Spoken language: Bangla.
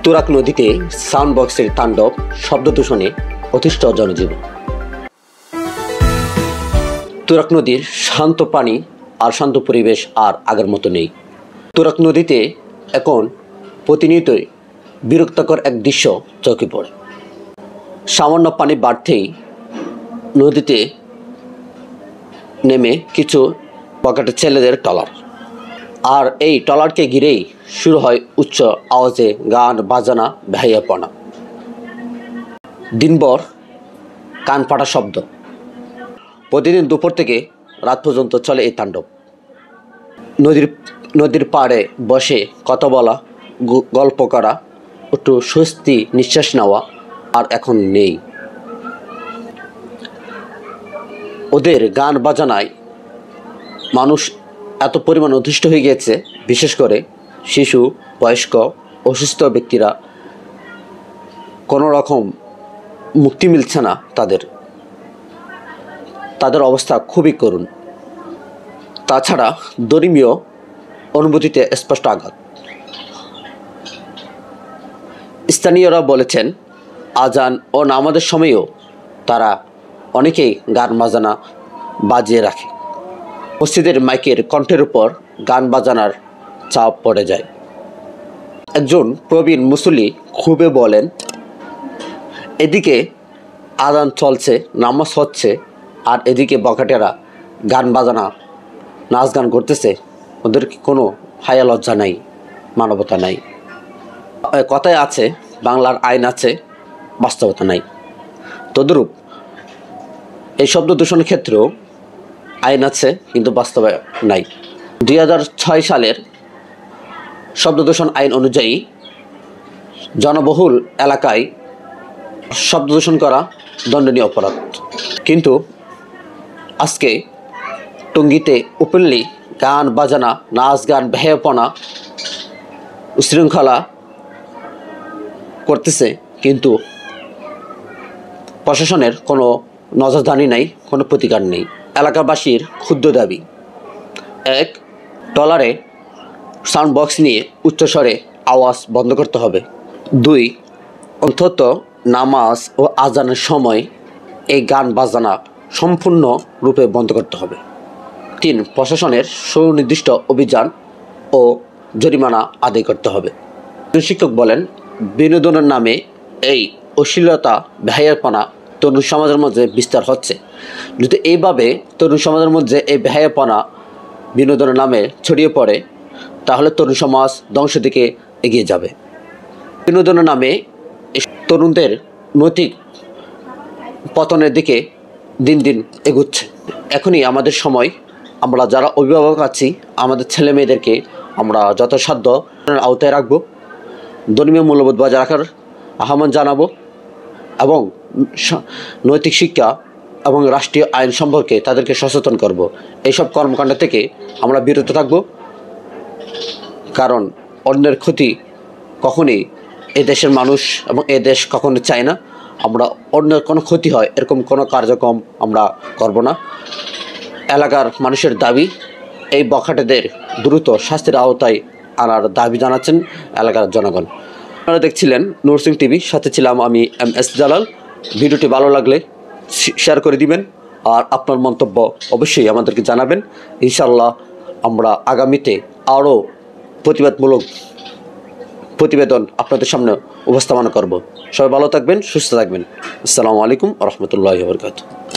তুরাগ নদীতে সাউন্ড বক্সের তাণ্ডব, শব্দ দূষণে অতিষ্ঠ জনজীবন। তুরাগ নদীর শান্ত পানি আর শান্ত পরিবেশ আর আগের মতো নেই। তুরাগ নদীতে এখন প্রতিনিয়তই বিরক্তকর এক দৃশ্য চোখে পড়ে। সামান্য পানি বাড়তেই নদীতে নেমে কিছু পকেটে ছেলেদের ট্রলার, আর এই ট্রলারকে ঘিরেই শুরু হয় উচ্চ আওয়াজে গান বাজানা, বেহাইয়াপনা। দিনভর কান ফাটা শব্দ। প্রতিদিন দুপুর থেকে রাত পর্যন্ত চলে এই তাণ্ডব। নদীর পাড়ে বসে কথা বলা, গল্প করা, একটু স্বস্তি নিঃশ্বাস নেওয়া আর এখন নেই। ওদের গান বাজানায় মানুষ এত পরিমাণ অতিষ্ঠ হয়ে গিয়েছে, বিশেষ করে শিশু, বয়স্ক, অসুস্থ ব্যক্তিরা। কোনো রকম মুক্তি মিলছে না তাদের অবস্থা খুবই করুণ। তাছাড়া ধর্মীয় অনুভূতিতে স্পষ্ট আঘাত। স্থানীয়রা বলেছেন, আজান ও নামাজের সময়েও তারা অনেকেই গান বাজানা বাজিয়ে রাখে। মসজিদের মাইকের কণ্ঠের উপর গান বাজানার চাপ পড়ে যায়। একজন প্রবীণ মুসল্লি খুবে বলেন, এদিকে আজান চলছে, নামাজ হচ্ছে, আর এদিকে বখাটেরা গান বাজানা নাচ গান করতেছে। ওদের কোনো হায়া লজ্জা নাই, মানবতা নাই। কথায় আছে, বাংলার আইন আছে, বাস্তবতা নাই। তদ্রূপ এই শব্দ দূষণের ক্ষেত্রেও আইন আছে, কিন্তু বাস্তবে নাই। 2006 সালের শব্দ দূষণ আইন অনুযায়ী জনবহুল এলাকায় শব্দ দূষণ করা দণ্ডনীয় অপরাধ। কিন্তু আজকে টঙ্গীতে ওপেনলি গান বাজানা, নাচ গান, বেহায়াপনা, উশৃঙ্খলা করতেছে, কিন্তু প্রশাসনের কোনো নজরদারি নাই, কোনো প্রতিকার নেই। এলাকাবাসীর ক্ষুদ্র দাবি, 1. ট্রলারে সাউন্ড বক্স নিয়ে উচ্চস্বরে আওয়াজ বন্ধ করতে হবে। 2. অন্তত নামাজ ও আজানের সময় এই গান বাজানা সম্পূর্ণরূপে বন্ধ করতে হবে। 3. প্রশাসনের সুনির্দিষ্ট অভিযান ও জরিমানা আদায় করতে হবে। শিক্ষক বলেন, বিনোদনের নামে এই অশ্লীলতা, বেহায়াপনা তরুণ সমাজের মধ্যে বিস্তার হচ্ছে। যদি এইভাবে তরুণ সমাজের মধ্যে এই বেহায়াপনা বিনোদনের নামে ছড়িয়ে পড়ে, তাহলে তরুণ সমাজ ধ্বংসের দিকে এগিয়ে যাবে। বিনোদনের নামে তরুণদের নৈতিক পতনের দিকে দিন দিন এগুচ্ছে। এখনই আমাদের সময়, আমরা যারা অভিভাবক আছি, আমাদের ছেলে মেয়েদেরকে আমরা যথাসাধ্য আওতায় রাখব, ধর্মীয় মূল্যবোধ বজায় রাখার আহ্বান জানাবো, এবং নৈতিক শিক্ষা এবং রাষ্ট্রীয় আইন সম্পর্কে তাদেরকে সচেতন করব। এইসব কর্মকাণ্ড থেকে আমরা বিরত থাকব, কারণ অন্যের ক্ষতি কখনই এ দেশের মানুষ এবং এ দেশ কখনো চায় না। আমরা অন্যের কোনো ক্ষতি হয় এরকম কোনো কার্যক্রম আমরা করব না। এলাকার মানুষের দাবি, এই বখাটেদের দ্রুত শাস্তির আওতায় আনার দাবি জানাচ্ছেন এলাকার জনগণ। আপনারা দেখছিলেন নূরসিং টিভি, সাথে ছিলাম আমি MS জালাল। ভিডিওটি ভালো লাগলে শেয়ার করে দিবেন, আর আপনার মন্তব্য অবশ্যই আমাদেরকে জানাবেন। ইনশাআল্লাহ আমরা আগামীতে আরও প্রতিবাদমূলক প্রতিবেদন আপনাদের সামনে উপস্থাপন করব। সবাই ভালো থাকবেন, সুস্থ থাকবেন। আসসালামু আলাইকুম ওয়া রাহমাতুল্লাহি ওয়া বারাকাতুহু।